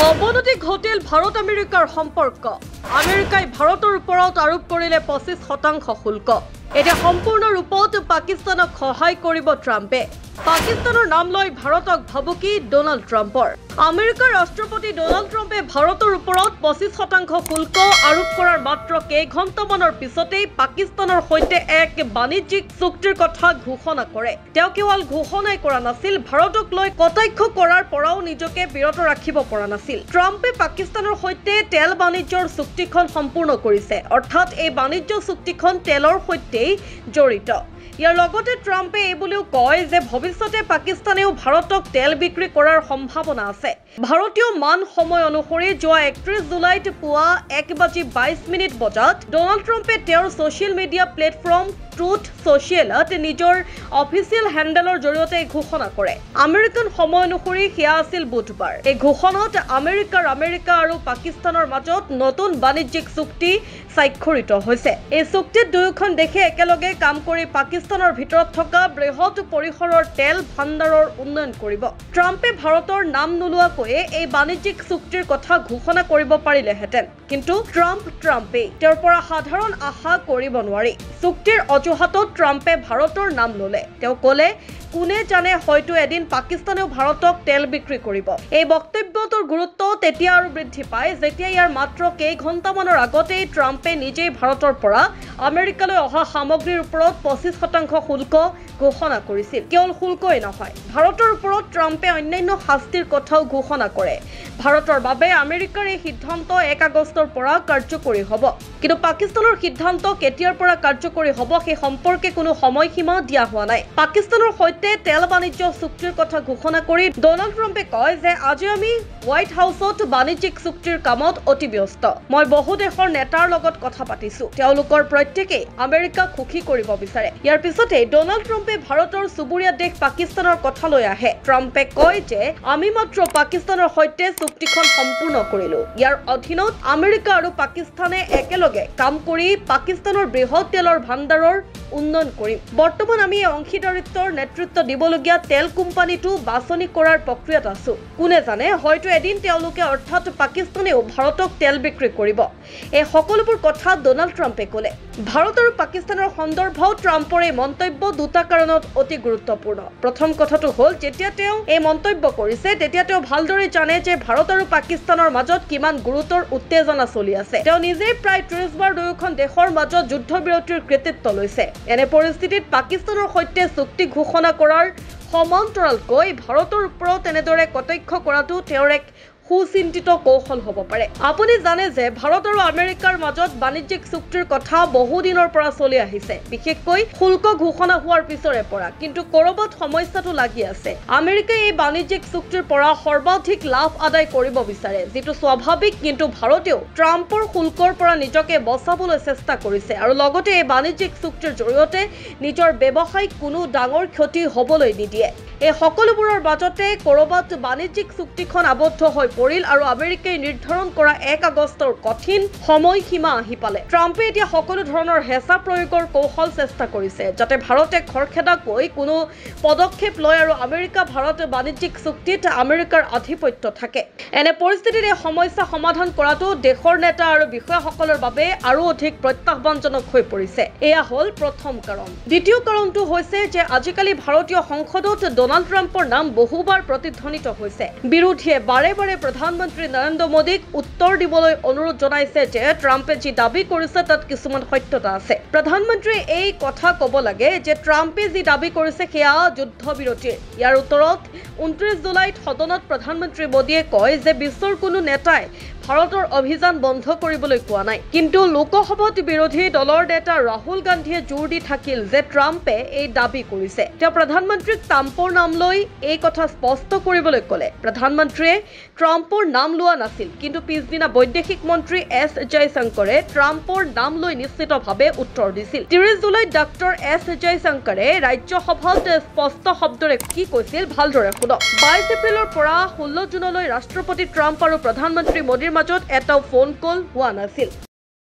অৱনতি ঘটিল ভাৰত আমেৰিকাৰ সম্পৰ্ক। আমেৰিকাই ভাৰতৰ ওপৰত আৰোপ কৰিলে 25% শুল্ক। এতিয়া সম্পূৰ্ণ ৰূপত পাকিস্তানক সহায় কৰিব ট্ৰাম্পে। পাকিস্তানৰ নাম লৈ ভাৰতক ভাবুকি ডোনাল্ড ট্ৰাম্পৰ। আমেৰিকাৰ ৰাষ্ট্ৰপতি ডোনাল্ড ট্ৰাম্পে ভাৰতৰ ওপৰত 25% শুল্ক আৰোপ কৰাৰ মাত্ৰ কেইঘণ্টামানৰ পিছতেই পাকিস্তানৰ সৈতে এক বাণিজ্যিক চুক্তিৰ কথা ঘোষণা কৰে। তেওঁ কেৱল ঘোষণাই কৰা নাছিল, ভাৰতক লৈ কটাক্ষ কৰাৰ পৰাও নিজকে বিৰত ৰাখিব পৰা নাছিল। ট্ৰাম্পে পাকিস্তানৰ সৈতে তেল বাণিজ্যৰ চুক্তিখন সম্পূৰ্ণ কৰিছে, অৰ্থাৎ এই বাণিজ্য চুক্তিখন তেলৰ সৈতেই জড়িত। ইয়াৰ লগতে ট্ৰাম্পে এই বুলিও কয় যে ভৱিষ্যতে পাকিস্তানেও ভাৰতক তেল বিক্ৰী কৰাৰ সম্ভাৱনা আছে। ভাৰতীয় মান সময় অনুসৰি যোৱা 31 জুলাইত পুৱা 1:22 বজাত ডোনাল্ড ট্ৰাম্পে তেওঁৰ ছ'চিয়েল মিডিয়া প্লেটফৰ্ম ট্ৰুথ ছ'চিয়েলত নিজৰ অফিচিয়েল হেণ্ডেলৰ জৰিয়তে ঘোষণা কৰে। আমেৰিকান সময় অনুসৰি সেয়া আছিল বুধবাৰ। এই ঘোষণাত আমেৰিকা আৰু পাকিস্তানৰ মাজত নতুন বাণিজ্যিক চুক্তি স্বাক্ষৰিত হৈছে। এই চুক্তিত দুয়োখন দেশে একেলগে কাম কৰি পাকিস্তানৰ ভিতৰত থকা বৃহৎ পৰিসৰৰ তেল ভাণ্ডাৰৰ উন্নয়ন কৰিব। ট্ৰাম্পে ভাৰতৰ নাম নোলোৱাকৈয়ে এই বাণিজ্যিক চুক্তিৰ কথা ঘোষণা কৰিব পাৰিলেহেঁতেন, কিন্তু ট্ৰাম্পেই তেওঁৰ পৰা সাধাৰণ আশা কৰিব নোৱাৰি। চুক্তিৰ অজুহাতত ট্ৰাম্পে ভাৰতৰ নাম ল'লে। তেওঁ ক'লে, কোনে জানে হয়তো এদিন পাকিস্তানেও ভাৰতক তেল বিক্ৰী কৰিব। এই বক্তব্যটোৰ গুৰুত্ব তেতিয়া আৰু বৃদ্ধি পায় যেতিয়া ইয়াৰ মাত্ৰ কেইঘণ্টামানৰ আগতেই ট্ৰাম্পে নিজেই ভাৰতৰ পৰা আমেৰিকালৈ অহা সামগ্ৰীৰ ওপৰত 25% শুল্ক ঘোষণা কৰিছিল। কেৱল শুল্কই নহয়, ভাৰতৰ ওপৰত ট্ৰাম্পে অন্যান্য শাস্তিৰ কথাও ঘোষণা কৰে। ভাৰতৰ বাবে আমেৰিকাৰ এই সিদ্ধান্ত 1 আগষ্টৰ পৰা কাৰ্যকৰী হ'ব, কিন্তু পাকিস্তানৰ সিদ্ধান্ত কেতিয়াৰ পৰা কাৰ্যকৰী হ'ব সেই সম্পৰ্কে কোনো সময়সীমা দিয়া হোৱা নাই। পাকিস্তানৰ সৈতে তেল বাণিজ্য চুক্তিৰ কথা ঘোষণা কৰি ডোনাল্ড ট্ৰাম্পে কয় যে আজি আমি হোৱাইট হাউচত বাণিজ্যিক চুক্তিৰ কামত অতি ব্যস্ত। মই বহু দেশৰ নেতাৰ লগত কথা পাতিছো, তেওঁলোকৰ প্ৰত্যেকেই আমেৰিকাক সুখী কৰিব বিচাৰে। ইয়াৰ পিছতে ডোনাল্ড ট্ৰাম্পে ভাৰতৰ চুবুৰীয়া দেশ পাকিস্তানৰ কথা লৈ আহে। ট্ৰাম্পে কয় যে আমি মাত্ৰ পাকিস্তানৰ সৈতে চুক্তিখন সম্পূৰ্ণ কৰিলো। ইয়াৰ অধীনত আমেৰিকা আৰু পাকিস্তানে একেলগে কাম কৰি পাকিস্তানৰ বৃহৎ তেলৰ ভাণ্ডাৰৰ উন্নয়ন কৰিম। বৰ্তমান আমি এই অংশীদাৰিত্বৰ নেতৃত্ব দিবলগীয়া তেল কোম্পানীটো বাছনি কৰাৰ প্ৰক্ৰিয়াত আছো। কোনে জানে হয়তো এদিন তেওঁলোকে অৰ্থাৎ পাকিস্তানেও ভাৰতক তেল বিক্ৰী কৰিব। এই সকলোবোৰ কথা ডোনাল্ড ট্ৰাম্পে ক'লে। ভাৰত আৰু পাকিস্তানৰ সন্দৰ্ভত ট্ৰাম্পৰ এই মন্তব্য দুটা কাৰণত অতি গুৰুত্বপূৰ্ণ। প্ৰথম কথাটো হ'ল, যেতিয়া তেওঁ এই মন্তব্য কৰিছে তেতিয়া তেওঁ ভালদৰে জানে যে ভাৰত আৰু পাকিস্তানৰ মাজত কিমান গুৰুতৰ উত্তেজনা চলি আছে। তেওঁ নিজেই প্ৰায় 30 বাৰ দুয়োখন দেশৰ মাজত যুদ্ধবিৰতিৰ কৃতিত্ব লৈছে। এনে পৰিস্থিতিত পাকিস্তানৰ সৈতে চুক্তি ঘোষণা কৰাৰ সমান্তৰালকৈ ভাৰতৰ ওপৰত এনেদৰে কটাক্ষ কৰাটো তেওঁৰ এক সুচিন্তিত কৌশল হ'ব পাৰে। আপুনি জানে যে ভাৰত আৰু আমেৰিকাৰ মাজত বাণিজ্যিক চুক্তিৰ কথা বহুদিনৰ পৰা চলি আহিছে, বিশেষকৈ শুল্ক ঘোষণা হোৱাৰ পিছৰে পৰা। কিন্তু ক'ৰবাত সমস্যাটো লাগি আছে। আমেৰিকাই এই বাণিজ্যিক চুক্তিৰ পৰা সৰ্বাধিক লাভ আদায় কৰিব বিচাৰে, যিটো স্বাভাৱিক, কিন্তু ভাৰতেও ট্ৰাম্পৰ শুল্কৰ পৰা নিজকে বচাবলৈ চেষ্টা কৰিছে আৰু লগতে এই বাণিজ্যিক চুক্তিৰ জৰিয়তে নিজৰ ব্যৱসায়িক কোনো ডাঙৰ ক্ষতি হ'বলৈ নিদিয়ে। এই সকলোবোৰৰ মাজতে ক'ৰবাত বাণিজ্যিক চুক্তিখন আবদ্ধ হৈ পৰিল আৰু আমেৰিকাই নিৰ্ধাৰণ কৰা 1 আগষ্টৰ কঠিন সময়সীমা আহি পালে। ট্ৰাম্পে এতিয়া সকলো ধৰণৰ হেঁচা প্ৰয়োগৰ কৌশল চেষ্টা কৰিছে, যাতে ভাৰতে খৰখেদাকৈ কোনো পদক্ষেপ লয় আৰু আমেৰিকা ভাৰত বাণিজ্যিক চুক্তিত আমেৰিকাৰ আধিপত্য থাকে। এনে পৰিস্থিতিত এই সমস্যা সমাধান কৰাটো দেশৰ নেতা আৰু বিষয়াসকলৰ বাবে আৰু অধিক প্ৰত্যাহ্বানজনক হৈ পৰিছে। এয়া হ'ল প্ৰথম কাৰণ। দ্বিতীয় কাৰণটো হৈছে যে আজিকালি ভাৰতীয় সংসদত ডোনাল্ড ট্ৰাম্পৰ নাম বহুবাৰ প্ৰতিধ্বনিত হৈছে। বিৰোধীয়ে বাৰে বাৰে প্ৰধানমন্ত্ৰী নৰেন্দ্ৰ মোদীক উত্তৰ দিবলৈ অনুৰোধ জনাইছে যে ট্ৰাম্পে যি দাবী কৰিছে তাত কিছুমান সত্যতা আছে। প্ৰধানমন্ত্ৰীয়ে এই কথা ক'ব লাগে যে ট্ৰাম্পে যি দাবী কৰিছে সেয়া যুদ্ধবিৰতিৰ। ইয়াৰ উত্তৰত 29 জুলাইত সদনত প্ৰধানমন্ত্ৰী মোদীয়ে কয় যে বিশ্বৰ কোনো নেতাই ভাৰতৰ অভিযান বন্ধ কৰিবলৈ কোৱা নাই। কিন্তু লোকসভাত বিৰোধী দলৰ নেতা ৰাহুল গান্ধীয়ে জোৰ দি থাকিল যে ট্ৰাম্পে এই দাবী কৰিছে। তেওঁ প্ৰধানমন্ত্ৰীক ট্ৰাম্পৰ নাম লৈ এই কথা স্পষ্ট কৰিবলৈ ক'লে। প্ৰধানমন্ত্ৰীয়ে ট্ৰাম্পৰ নাম লোৱা নাছিল, কিন্তু পিছদিনা বৈদেশিক মন্ত্ৰী এছ জয়শংকৰে ট্ৰাম্পৰ নাম লৈ নিশ্চিতভাৱে উত্তৰ দিছিল। 30 জুলাইত ডাক্তৰ এছ জয়শংকৰে ৰাজ্যসভাত স্পষ্ট শব্দৰে কি কৈছিল ভালদৰে শুনক। 22 এপ্ৰিলৰ পৰা 16 জুনলৈ ৰাষ্ট্ৰপতি ট্ৰাম্প আৰু প্ৰধানমন্ত্ৰী মোদীৰ মাজত এটাও ফোন কল হোৱা নাছিল।